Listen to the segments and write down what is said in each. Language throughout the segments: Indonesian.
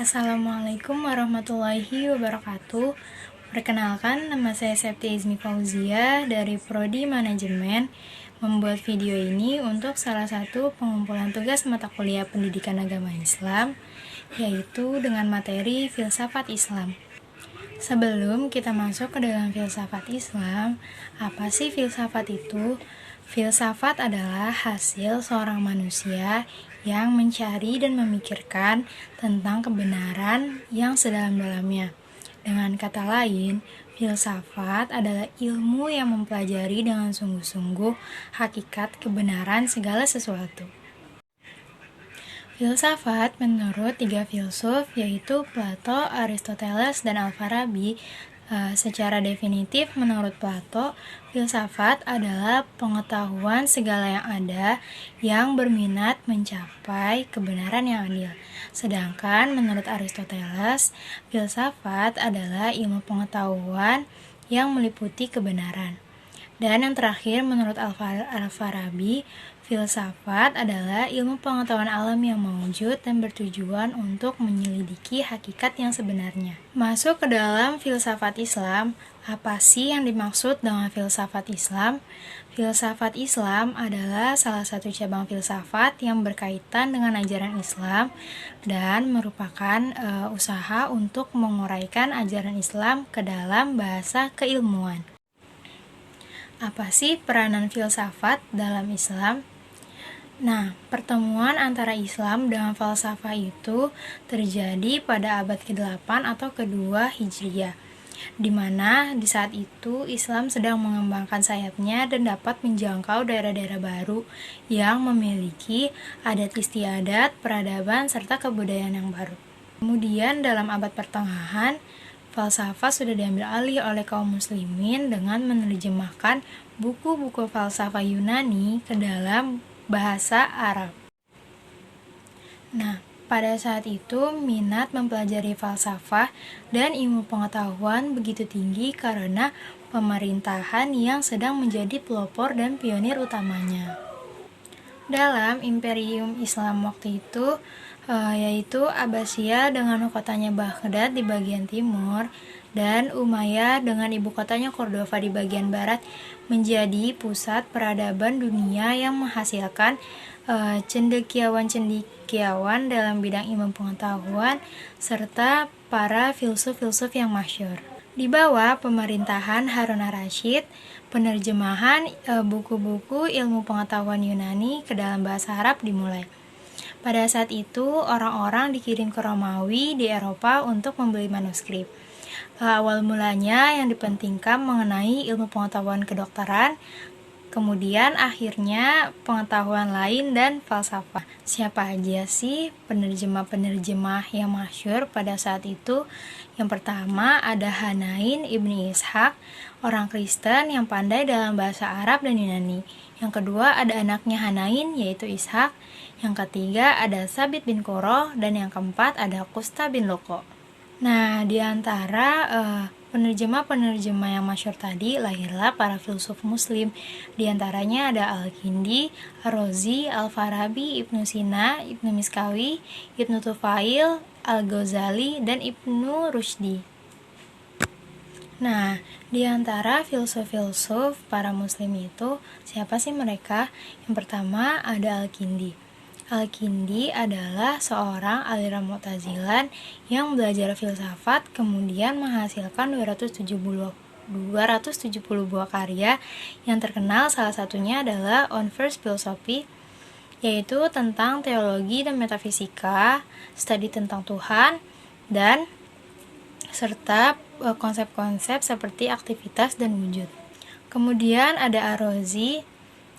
Assalamualaikum warahmatullahi wabarakatuh. Perkenalkan, nama saya Septi Izmi Fauzia dari Prodi Manajemen. Membuat video ini untuk salah satu pengumpulan tugas mata kuliah Pendidikan Agama Islam, yaitu dengan materi Filsafat Islam. Sebelum kita masuk ke dalam filsafat Islam, apa sih filsafat itu? Filsafat adalah hasil seorang manusia yang mencari dan memikirkan tentang kebenaran yang sedalam-dalamnya. Dengan kata lain, filsafat adalah ilmu yang mempelajari dengan sungguh-sungguh hakikat kebenaran segala sesuatu. Filsafat menurut 3 filsuf, yaitu Plato, Aristoteles, dan Al-Farabi. Secara definitif, menurut Plato, filsafat adalah pengetahuan segala yang ada yang berminat mencapai kebenaran yang adil. Sedangkan menurut Aristoteles, filsafat adalah ilmu pengetahuan yang meliputi kebenaran. Dan yang terakhir, menurut Al-Farabi, filsafat adalah ilmu pengetahuan alam yang mewujud dan bertujuan untuk menyelidiki hakikat yang sebenarnya. Masuk ke dalam filsafat Islam, apa sih yang dimaksud dengan filsafat Islam? Filsafat Islam adalah salah satu cabang filsafat yang berkaitan dengan ajaran Islam dan merupakan usaha untuk menguraikan ajaran Islam ke dalam bahasa keilmuan. Apa sih peranan filsafat dalam Islam? Nah, pertemuan antara Islam dengan falsafah itu terjadi pada abad ke-8 atau ke-2 Hijriah, di mana di saat itu Islam sedang mengembangkan sayapnya dan dapat menjangkau daerah-daerah baru yang memiliki adat istiadat, peradaban, serta kebudayaan yang baru. Kemudian dalam abad pertengahan, falsafah sudah diambil alih oleh kaum muslimin dengan menerjemahkan buku-buku falsafah Yunani ke dalam bahasa Arab. Nah, pada saat itu minat mempelajari falsafah dan ilmu pengetahuan begitu tinggi karena pemerintahan yang sedang menjadi pelopor dan pionir utamanya. Dalam imperium Islam waktu itu, yaitu Abbasiyah dengan kotanya Baghdad di bagian timur dan Umayyah dengan ibu kotanya Cordova di bagian barat, menjadi pusat peradaban dunia yang menghasilkan cendekiawan-cendekiawan dalam bidang ilmu pengetahuan serta para filsuf-filsuf yang masyhur. Di bawah pemerintahan Harun ar-Rasyid, penerjemahan buku-buku ilmu pengetahuan Yunani ke dalam bahasa Arab dimulai. Pada saat itu, orang-orang dikirim ke Romawi di Eropa untuk membeli manuskrip. Awal mulanya yang dipentingkan mengenai ilmu pengetahuan kedokteran, kemudian akhirnya pengetahuan lain dan falsafah. Siapa aja sih penerjemah-penerjemah yang masyhur pada saat itu? Yang pertama ada Hanain ibni Ishaq, orang Kristen yang pandai dalam bahasa Arab dan Yunani. Yang kedua ada anaknya Hanain, yaitu Ishaq. Yang ketiga ada Sabit bin Qurrah, dan yang keempat ada Qusta bin Luqo. Nah, di antara penerjemah-penerjemah yang masyhur tadi lahirlah para filsuf muslim. Di antaranya ada Al-Kindi, Ar-Razi, Al-Farabi, Ibnu Sina, Ibnu Miskawi, Ibnu Tufail, Al-Ghazali, dan Ibnu Rushdi. Nah, di antara filsuf-filsuf para muslim itu, siapa sih mereka? Yang pertama ada Al-Kindi. Al-Kindi adalah seorang aliran Mu'tazilah yang belajar filsafat, kemudian menghasilkan 270 buah karya yang terkenal. Salah satunya adalah On First Philosophy, yaitu tentang teologi dan metafisika, studi tentang Tuhan, dan serta konsep-konsep seperti aktivitas dan wujud. Kemudian ada Ar-Razi.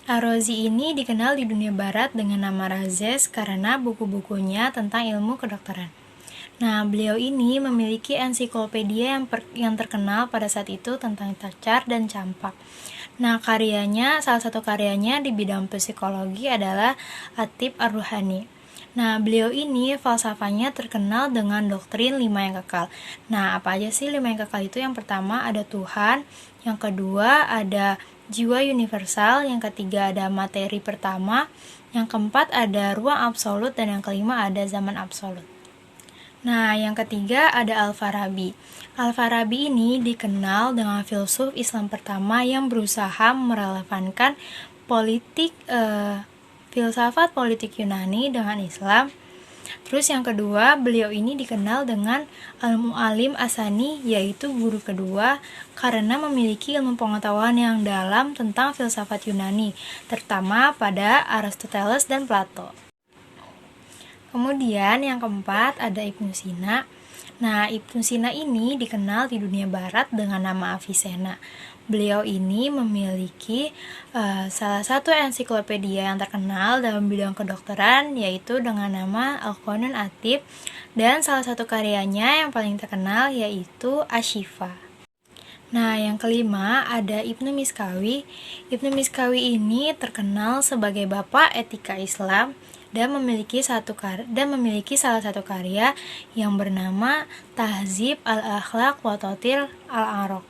Ar-Razi ini dikenal di dunia barat dengan nama Razes karena buku-bukunya tentang ilmu kedokteran. Nah, beliau ini memiliki ensiklopedia yang terkenal pada saat itu tentang cacar dan campak. Nah, salah satu karyanya di bidang psikologi adalah At-Tib Ar-Ruhani. Nah, beliau ini falsafahnya terkenal dengan doktrin 5 yang kekal. Nah, apa aja sih 5 yang kekal itu? Yang pertama ada Tuhan, yang kedua ada jiwa universal, yang ketiga ada materi pertama, yang keempat ada ruang absolut, dan yang kelima ada zaman absolut. Nah, yang ketiga ada Al-Farabi. Al-Farabi ini dikenal dengan filsuf Islam pertama yang berusaha merelevankan filsafat politik Yunani dengan Islam. Terus yang kedua, beliau ini dikenal dengan Al-Mu'allim Asani, yaitu guru kedua, karena memiliki ilmu pengetahuan yang dalam tentang filsafat Yunani, terutama pada Aristoteles dan Plato. Kemudian yang keempat ada Ibnu Sina. Nah, Ibnu Sina ini dikenal di dunia barat dengan nama Avicenna. Beliau ini memiliki salah satu ensiklopedia yang terkenal dalam bidang kedokteran, yaitu dengan nama Al-Qanun Atib, dan salah satu karyanya yang paling terkenal yaitu Asy-Syifa. Nah, yang kelima ada Ibnu Miskawi. Ibnu Miskawi ini terkenal sebagai bapak etika Islam dan memiliki salah satu karya yang bernama Tahzib al-Akhlaq wa Tathir al-Araq.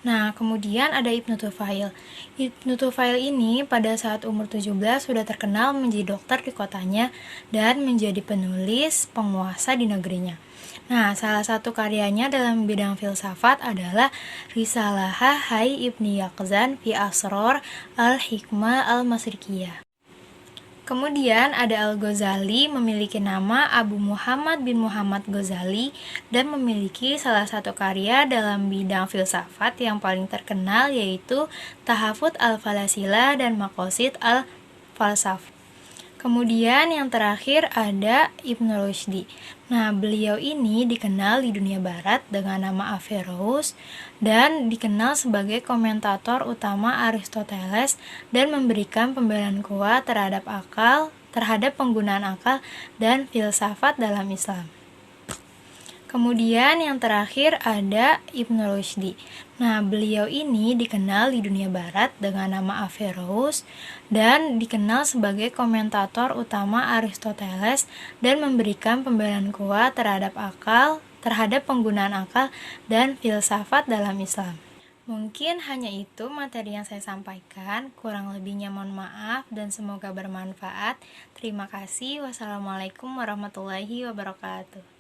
Nah, kemudian ada Ibnu Tufail. Ibnu Tufail ini pada saat umur 17 sudah terkenal menjadi dokter di kotanya dan menjadi penulis penguasa di negerinya. Nah, salah satu karyanya dalam bidang filsafat adalah Risalah Hai Ibni Yaqzan fi Asror al-Hikmah al-Masrikiyah. Kemudian ada Al-Ghazali, memiliki nama Abu Muhammad bin Muhammad Ghazali dan memiliki salah satu karya dalam bidang filsafat yang paling terkenal yaitu Tahafut al-Falasila dan Maqasid al-Falsafah. Kemudian yang terakhir ada Ibnu Rushdi. Nah, beliau ini dikenal di dunia barat dengan nama Averroes dan dikenal sebagai komentator utama Aristoteles dan memberikan pembelaan kuat terhadap penggunaan akal dan filsafat dalam Islam. Kemudian yang terakhir ada Ibnu Rushdi. Nah, beliau ini dikenal di dunia barat dengan nama Averroes dan dikenal sebagai komentator utama Aristoteles dan memberikan pembelaan kuat terhadap penggunaan akal dan filsafat dalam Islam. Mungkin hanya itu materi yang saya sampaikan, kurang lebihnya mohon maaf dan semoga bermanfaat. Terima kasih. Wassalamualaikum warahmatullahi wabarakatuh.